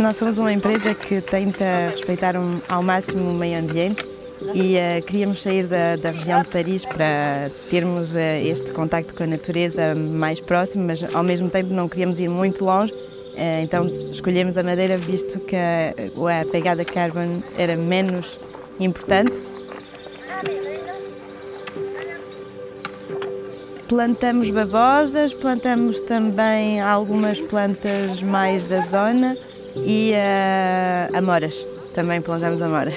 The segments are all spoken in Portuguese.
Nós somos uma empresa que tenta respeitar ao máximo o meio ambiente e queríamos sair da região de Paris para termos este contacto com a natureza mais próximo, mas ao mesmo tempo não queríamos ir muito longe, então escolhemos a Madeira visto que a pegada carbon era menos importante. Plantamos babosas, plantamos também algumas plantas mais da zona e amoras, também plantamos amoras.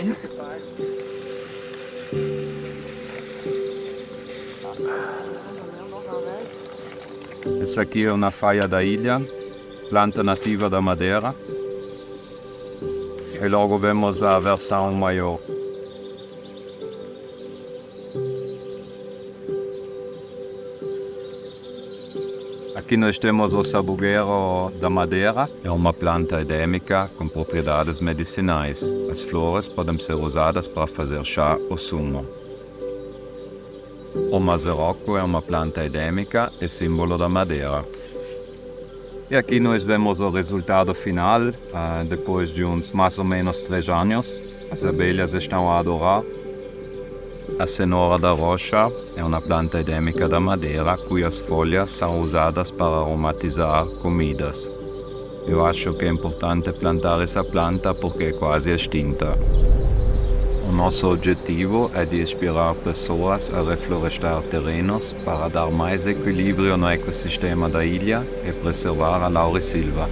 Essa aqui é uma faia da ilha, planta nativa da Madeira. E logo vemos a versão maior. Aqui nós temos o sabugueiro da Madeira, é uma planta endêmica com propriedades medicinais. As flores podem ser usadas para fazer chá ou sumo. O mazerocco é uma planta endêmica e símbolo da Madeira. E aqui nós vemos o resultado final, depois de uns mais ou menos 3 anos. As abelhas estão a adorar. A cenoura da rocha é uma planta endêmica da Madeira, cujas folhas são usadas para aromatizar comidas. Eu acho que é importante plantar essa planta porque é quase extinta. O nosso objetivo é de inspirar pessoas a reflorestar terrenos para dar mais equilíbrio no ecossistema da ilha e preservar a laurisilva.